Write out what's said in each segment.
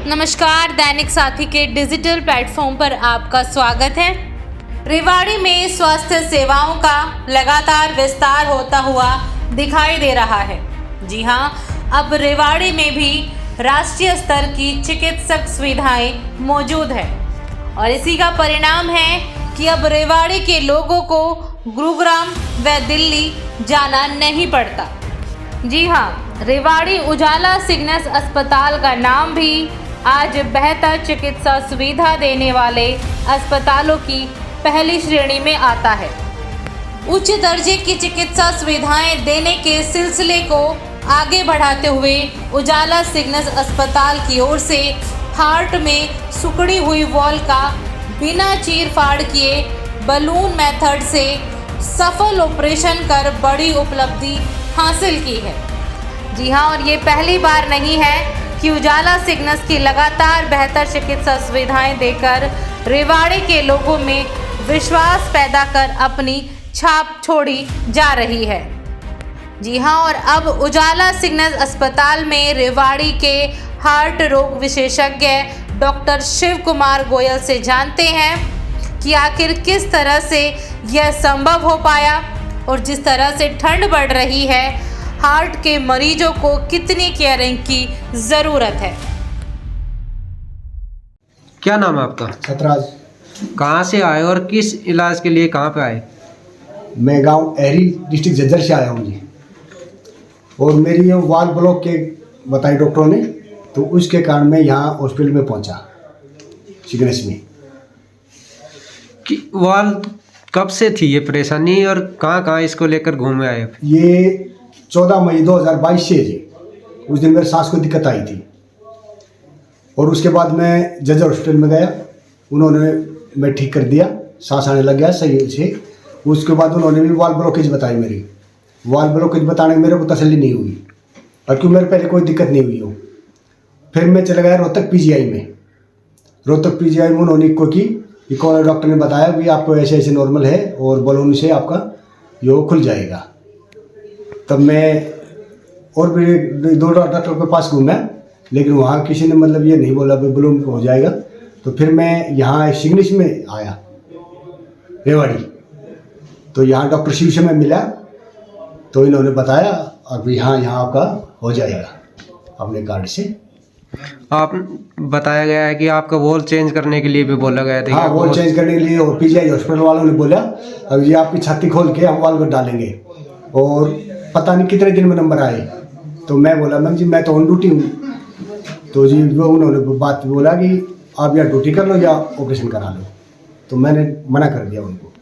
नमस्कार, दैनिक साथी के डिजिटल प्लेटफॉर्म पर आपका स्वागत है। रेवाड़ी में स्वास्थ्य सेवाओं का लगातार विस्तार होता हुआ दिखाई दे रहा है। जी हां, अब रेवाड़ी में भी राष्ट्रीय स्तर की चिकित्सक सुविधाएं मौजूद है और इसी का परिणाम है कि अब रेवाड़ी के लोगों को गुरुग्राम व दिल्ली जाना नहीं पड़ता। जी हां, रेवाड़ी उजाला सिग्नस अस्पताल का नाम भी आज बेहतर चिकित्सा सुविधा देने वाले अस्पतालों की पहली श्रेणी में आता है। उच्च दर्जे की चिकित्सा सुविधाएं देने के सिलसिले को आगे बढ़ाते हुए उजाला सिग्नस अस्पताल की ओर से हार्ट में सिकुड़ी हुई वॉल का बिना चीर फाड़ किए बलून मेथड से सफल ऑपरेशन कर बड़ी उपलब्धि हासिल की है। जी हां, और ये पहली बार नहीं है कि उजाला सिग्नस की लगातार बेहतर चिकित्सा सुविधाएं देकर रेवाड़ी के लोगों में विश्वास पैदा कर अपनी छाप छोड़ी जा रही है। जी हां, और अब उजाला सिग्नस अस्पताल में रेवाड़ी के हार्ट रोग विशेषज्ञ डॉक्टर शिव कुमार गोयल से जानते हैं कि आखिर किस तरह से यह संभव हो पाया और जिस तरह से ठंड बढ़ रही है, हार्ट के मरीजों को कितनी केयरिंग की ज़रूरत है। क्या नाम है आपका? सतराज। कहाँ से आए और किस इलाज के लिए कहाँ पे आए? मैं गांव एहरी डिस्ट्रिक्ट झज्जर से आया हूँ जी। और मेरी ये वाल ब्लॉक के बताई डॉक्टरों ने, तो उसके कारण मैं यहाँ हॉस्पिटल में पहुँचा सिग्नस में। कि वाल कब से थी ये परेशानी और कहाँ कहाँ इसको लेकर घूमे आए? ये 14 मई 2022 से जी। उस दिन मेरे सांस को दिक्कत आई थी और उसके बाद मैं झज्जर हॉस्पिटल में गया। उन्होंने मैं ठीक कर दिया, सांस आने लग गया सही से। उसके बाद उन्होंने भी वाल ब्लॉकेज बताई। मेरी वाल ब्लॉकेज बताने में मेरे को तसल्ली नहीं हुई और क्यों मेरे पहले कोई दिक्कत नहीं हुई हो। फिर मैं चला गया रोहतक पीजीआई में। रोहतक पीजीआई में उन्होंने को की डॉक्टर ने बताया कि आपको ऐसे ऐसे नॉर्मल है और बलून से आपका यो खुल जाएगा। तब मैं और भी 2 डॉक्टर के पास घूमा, लेकिन वहाँ किसी ने मतलब ये नहीं बोला कि बलून हो जाएगा। तो फिर मैं यहाँ सिग्नस में आया रेवाड़ी। तो यहाँ डॉक्टर शिव से मैं मिला, तो इन्होंने बताया अब यहाँ आपका हो जाएगा अपने कार्ड से। आप बताया गया है कि आपका वॉल चेंज करने के लिए भी बोला गया था। हाँ, वॉल चेंज करने के लिए और पीजीआई हॉस्पिटल वालों ने बोला अब ये आपकी छाती खोल के हम वॉल को डालेंगे और पता नहीं कितने दिन में नंबर आए। तो मैं बोला मैम जी मैं तो ऑन ड्यूटी हूँ। तो जी वो उन्होंने बात बोला कि आप या ड्यूटी कर लो या ऑपरेशन करा लो। तो मैंने मना कर दिया उनको।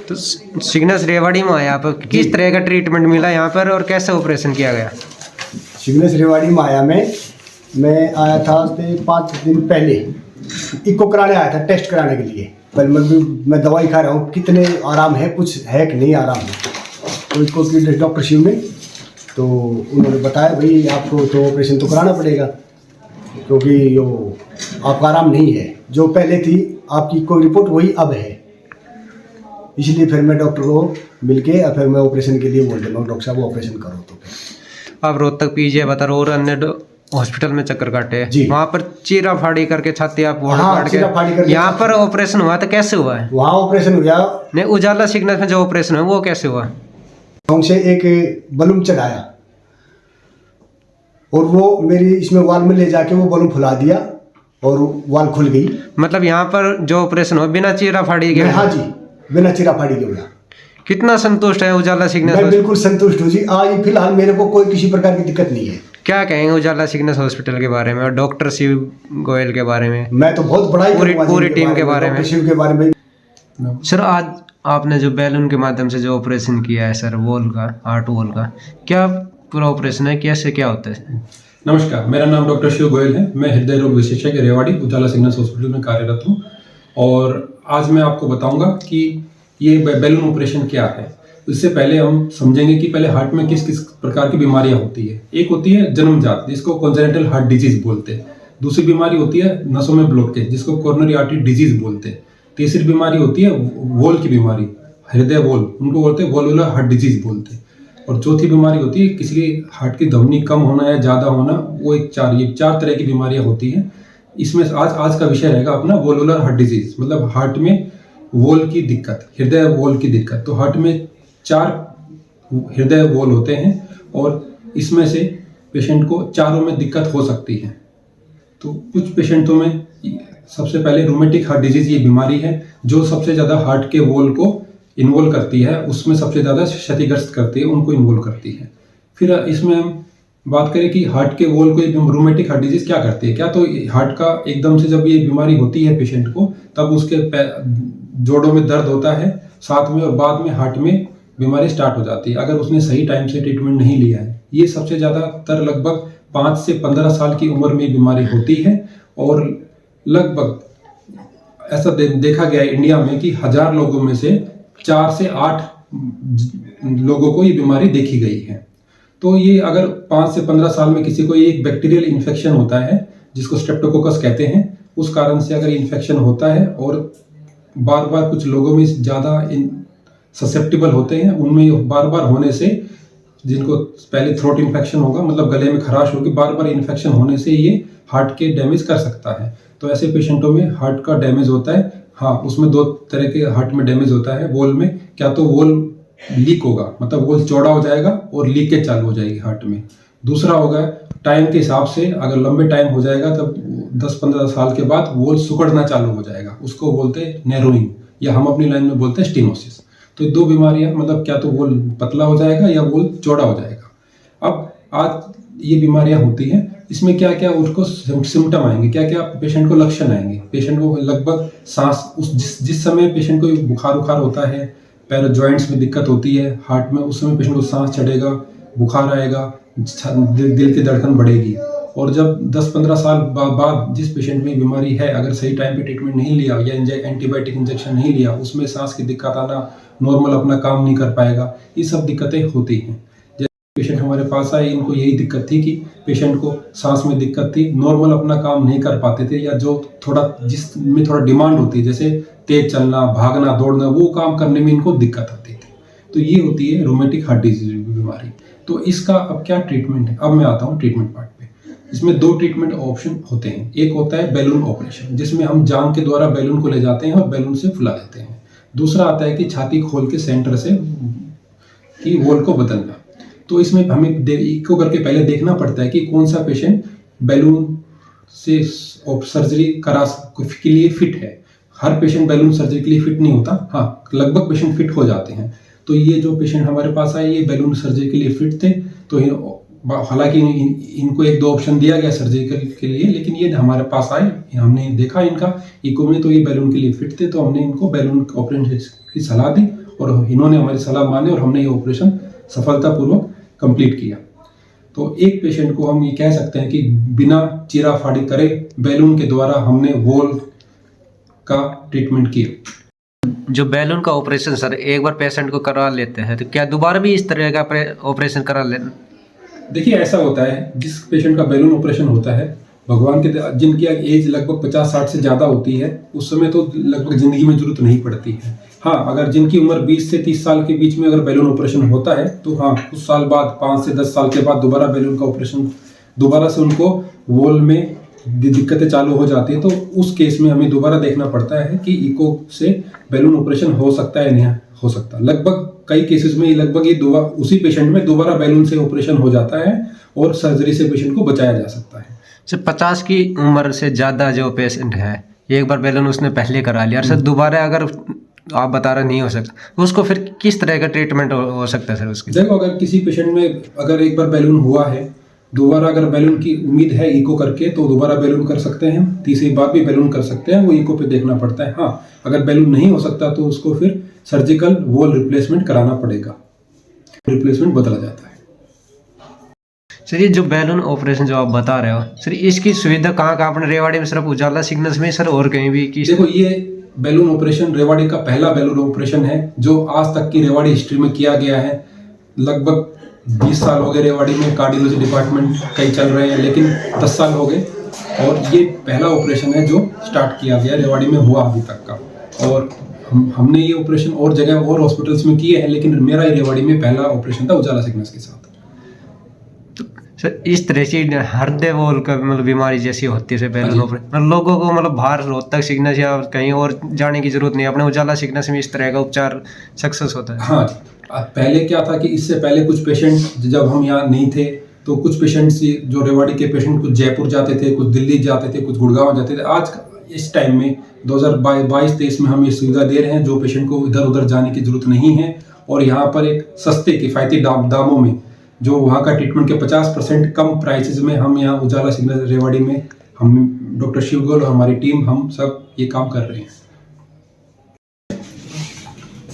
तो सिग्नस रेवाड़ी में आया, आप किस तरह का ट्रीटमेंट मिला यहाँ पर और कैसे ऑपरेशन किया गया? सिग्नस रेवाड़ी में आया मैं आया था 5 दिन पहले। इको कराने आया था, टेस्ट कराने के लिए। पर मैं दवाई खा रहा हूँ, कितने आराम है, कुछ है कि नहीं आराम है। तो इसको की डॉक्टर शिव ने, तो उन्होंने बताया भाई आपको तो ऑपरेशन तो कराना पड़ेगा क्योंकि यो आपका आराम नहीं है। जो पहले थी आपकी कोई रिपोर्ट वही अब है। इसलिए फिर मैं डॉक्टर को मिलके फिर मैं ऑपरेशन के लिए बोल दूँगा डॉक्टर साहब ऑपरेशन करो। तो फिर आप रोहतक पीजीआई बता रहे और अन्य हॉस्पिटल में चक्कर काटे जी। वहाँ पर चीरा फाड़ी करके छाती आप हाँ, चीरा फाड़ी करके यहाँ पर ऑपरेशन हुआ तो कैसे हुआ है? वहाँ ऑपरेशन हुआ नहीं, उजाला सिग्नस में जो ऑपरेशन है वो कैसे हुआ? से एक बलून चढ़ाया और वो मेरी इसमें वाल में ले जाके वो बलून फुला दिया और वाल खुल गई। मतलब यहाँ पर जो ऑपरेशन हो बिना चीरा फाड़ी के? हाँ जी, बिना चीरा फाड़ी के हुआ। कितना संतुष्ट है उजाला सिग्नस? मैं बिल्कुल संतुष्ट हूँ जी। आज फिलहाल मेरे को कोई किसी प्रकार की दिक्कत नहीं है। क्या कहेंगे उजाला सिग्नस हॉस्पिटल के बारे में और डॉक्टर शिव गोयल के बारे में? मैं तो बहुत बड़ा पूरी टीम के बारे में, शिव के बारे में। सर, आज आपने जो बैलून के माध्यम से जो ऑपरेशन किया है सर, वॉल का, हार्ट वॉल का, क्या पूरा ऑपरेशन है, कैसे क्या होता है? नमस्कार, मेरा नाम डॉक्टर शिव गोयल है। मैं हृदय रोग विशेषज्ञ रेवाड़ी उजाला सिग्नस हॉस्पिटल में कार्यरत हूँ और आज मैं आपको बताऊंगा कि ये बैलून ऑपरेशन क्या है। इससे पहले हम समझेंगे कि पहले हार्ट में किस किस प्रकार की बीमारियां होती है। एक होती है जन्मजात, जिसको कॉन्जेनिटल हार्ट डिजीज बोलते हैं। दूसरी बीमारी होती है नसों में ब्लॉकेज, जिसको कोरोनरी आर्टरी डिजीज बोलते हैं। तीसरी बीमारी होती है वॉल की बीमारी, हृदय वॉल, उनको बोलते हैं वॉल्वुलर हार्ट डिजीज बोलते हैं। और चौथी बीमारी होती है किसी हार्ट की धमनी कम होना या ज़्यादा होना, वो ये 4 तरह की बीमारियां होती हैं इसमें आज का विषय रहेगा अपना वोलुलर हार्ट डिजीज, मतलब हार्ट में वोल की दिक्कत, हृदय वोल की दिक्कत। तो हार्ट में 4 हृदय वोल होते हैं और इसमें से पेशेंट को चारों में दिक्कत हो सकती है। तो कुछ पेशेंटों में सबसे पहले रूमेटिक हार्ट डिजीज ये बीमारी है जो सबसे ज़्यादा हार्ट के वॉल को इन्वॉल्व करती है, उसमें सबसे ज़्यादा क्षतिग्रस्त करती है, उनको इन्वॉल्व करती है। फिर इसमें हम बात करें कि हार्ट के वॉल को रूमेटिक हार्ट डिजीज क्या करती है। क्या तो हार्ट का एकदम से जब ये बीमारी होती है पेशेंट को, तब उसके जोड़ों में दर्द होता है साथ में, और बाद में हार्ट में बीमारी स्टार्ट हो जाती है अगर उसने सही टाइम से ट्रीटमेंट नहीं लिया है। ये सबसे ज़्यादातर लगभग 5 से 15 साल की उम्र में बीमारी होती है और लगभग ऐसा देखा गया है इंडिया में कि 1000 लोगों में से 4 से 8 लोगों को ये बीमारी देखी गई है। तो ये अगर 5 से 15 साल में किसी को एक बैक्टीरियल इन्फेक्शन होता है जिसको स्ट्रेप्टोकोकस कहते हैं, उस कारण से अगर इन्फेक्शन होता है और बार बार कुछ लोगों में ज़्यादा ससेप्टिबल होते हैं, उनमें बार बार होने से, जिनको पहले थ्रोट इन्फेक्शन होगा मतलब गले में खराश होगी, बार बार इन्फेक्शन होने से ये हार्ट के डैमेज कर सकता है। तो ऐसे पेशेंटों में हार्ट का डैमेज होता है। हाँ, उसमें 2 तरह के हार्ट में डैमेज होता है वॉल में। क्या तो वॉल लीक होगा, मतलब वॉल चौड़ा हो जाएगा और लीकेज चालू हो जाएगी हार्ट में। दूसरा होगा टाइम के हिसाब से, अगर लंबे टाइम हो जाएगा तब 10-15 साल के बाद वॉल सिकुड़ना चालू हो जाएगा, उसको बोलते हैं नैरोइंग, या हम अपनी लाइन में बोलते हैं स्टेनोसिस। तो 2 बीमारियां, मतलब क्या तो वॉल पतला हो जाएगा या वॉल चौड़ा हो जाएगा। अब आज ये बीमारियां होती हैं, इसमें क्या क्या उसको सिम्टम आएंगे, क्या क्या पेशेंट को लक्षण आएंगे। पेशेंट को लगभग सांस, जिस समय पेशेंट को बुखार होता है, पैर जॉइंट्स में दिक्कत होती है हार्ट में, उस समय पेशेंट को सांस चढ़ेगा, बुखार आएगा, दिल की धड़कन बढ़ेगी। और जब 10-15 साल बाद जिस पेशेंट में बीमारी है, अगर सही टाइम पे ट्रीटमेंट नहीं लिया या एंटीबायोटिक इंजेक्शन नहीं लिया, उसमें सांस की दिक्कत आना, नॉर्मल अपना काम नहीं कर पाएगा, ये सब दिक्कतें होती हैं। जैसे पेशेंट हमारे पास आए, इनको यही दिक्कत थी कि पेशेंट को सांस में दिक्कत थी, नॉर्मल अपना काम नहीं कर पाते थे, या जो जिसमें थोड़ा डिमांड होती है, जैसे तेज चलना, भागना, दौड़ना, वो काम करने में इनको दिक्कत आती थी। तो ये होती है रूमेटिक हार्ट डिजीज बीमारी। तो इसका अब क्या ट्रीटमेंट है, अब मैं आता हूँ ट्रीटमेंट पार्ट पे। इसमें 2 ट्रीटमेंट ऑप्शन होते हैं। एक होता है बैलून ऑपरेशन, जिसमें हम जान के द्वारा बैलून को ले जाते हैं और बैलून से फुला देते हैं। दूसरा आता है कि छाती खोल के सेंटर से की वॉल को बदलना। तो इसमें हमें इको करके पहले देखना पड़ता है कि कौन सा पेशेंट बैलून से सर्जरी के लिए फिट है। हर पेशेंट बैलून सर्जरी के लिए फिट नहीं होता, हाँ लगभग पेशेंट फिट हो जाते हैं। तो ये जो पेशेंट हमारे पास आए, ये बैलून सर्जरी के लिए फिट थे। तो हालांकि इनको 1-2 ऑप्शन दिया गया सर्जरी के लिए, लेकिन ये हमारे पास आए, हमने देखा इनका इको में, तो ये बैलून के लिए फिट थे। तो हमने इनको बैलून ऑपरेशन की सलाह दी और इन्होंने हमारी सलाह मानी और हमने ये ऑपरेशन सफलतापूर्वक कंप्लीट किया। तो एक पेशेंट को हम ये कह सकते हैं कि बिना चीरा फाड़ी करे बैलून के द्वारा हमने वॉल का ट्रीटमेंट किया। जो बैलून का ऑपरेशन सर एक बार पेशेंट को करा लेते हैं, तो क्या दोबारा भी इस तरह का ऑपरेशन करा लेना? देखिए, ऐसा होता है, जिस पेशेंट का बैलून ऑपरेशन होता है, भगवान के जिनकी एज लगभग 50-60 से ज़्यादा होती है, उस समय तो लगभग ज़िंदगी में जरूरत नहीं पड़ती है। हाँ, अगर जिनकी उम्र 20 से 30 साल के बीच में अगर बैलून ऑपरेशन होता है, तो हाँ कुछ साल बाद, 5 से 10 साल के बाद दोबारा बैलून का ऑपरेशन, दोबारा से उनको वॉल में दिक्कतें चालू हो जाती है। तो उस केस में हमें दोबारा देखना पड़ता है कि इको से बैलून ऑपरेशन हो सकता है नहीं हो सकता। लगभग कई केसेस में लगभग ये उसी पेशेंट में दोबारा बैलून से ऑपरेशन हो जाता है और सर्जरी से पेशेंट को बचाया जा सकता है। सर 50 की उम्र से ज़्यादा जो पेशेंट है, एक बार बैलून उसने पहले करा लिया और सर दोबारा अगर आप बता रहे नहीं हो सकता, तो उसको फिर किस तरह का ट्रीटमेंट हो सकता है सर उसके? देखो, अगर किसी पेशेंट में अगर एक बार बैलून हुआ है, दोबारा अगर बैलून की उम्मीद है इको करके, तो दोबारा बैलून कर सकते हैं, तीसरी बार भी बैलून कर सकते हैं, वो इको पे देखना पड़ता है। हाँ, अगर बैलून नहीं हो सकता तो उसको फिर सर्जिकल वॉल रिप्लेसमेंट कराना पड़ेगा, रिप्लेसमेंट बदला जाता है। सर ये जो बैलून ऑपरेशन जो आप बता रहे हो सर, इसकी सुविधा कहाँ अपने रेवाड़ी में सिर्फ उजाला सिग्नल्स में सर और कहीं भी की? देखो, ये बैलून ऑपरेशन रेवाड़ी का पहला बैलून ऑपरेशन है जो आज तक की रेवाड़ी हिस्ट्री में किया गया है। लगभग 20 साल हो गए रेवाड़ी में कार्डियोलॉजी डिपार्टमेंट कई चल रहे हैं, लेकिन 10 साल हो गए और ये पहला ऑपरेशन है जो स्टार्ट किया गया रेवाड़ी में हुआ अभी तक का। और हमने ये ऑपरेशन और जगह और हॉस्पिटल्स में किए हैं, लेकिन मेरा ये रेवाड़ी में पहला ऑपरेशन था उजाला सिग्नल्स के साथ। सर इस तरह से हृदय वॉल का मतलब बीमारी जैसी होती है से बैलून ऑपरेशन, मतलब लोगों को मतलब बाहर रोहतक सिग्नस या कहीं और जाने की जरूरत नहीं, अपने उजाला सिग्नस में इस तरह का उपचार सक्सेस होता है। हाँ, पहले क्या था कि इससे पहले कुछ पेशेंट जब हम यहाँ नहीं थे तो कुछ पेशेंट्स जो रेवाड़ी के पेशेंट कुछ जयपुर जाते थे, कुछ दिल्ली जाते थे, कुछ गुड़गांव जाते थे। आज इस टाइम में 2022-23 में हम ये सुविधा दे रहे हैं जो पेशेंट को इधर उधर जाने की जरूरत नहीं है, और यहाँ पर एक सस्ते किफ़ायती दामों में जो वहाँ का ट्रीटमेंट के 50% कम प्राइसेस में हम यहाँ उजाला सिग्नस रेवाड़ी में हम डॉक्टर शिव गोयल और हमारी टीम हम सब ये काम कर रहे हैं।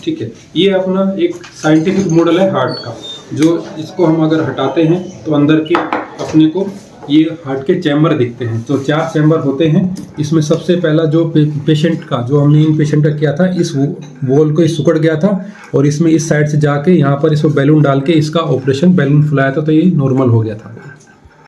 ठीक है, ये अपना एक साइंटिफिक मॉडल है हार्ट का, जो इसको हम अगर हटाते हैं तो अंदर के अपने को ये हार्ट के चैम्बर दिखते हैं। तो 4 चैम्बर होते हैं। इसमें सबसे पहला जो पेशेंट का जो हमने इन पेशेंट का किया था, इस वॉल को सिकुड़ गया था और इसमें इस साइड से जाके यहाँ पर इसको बैलून डाल के इसका ऑपरेशन बैलून फुलाया था तो ये नॉर्मल हो गया था।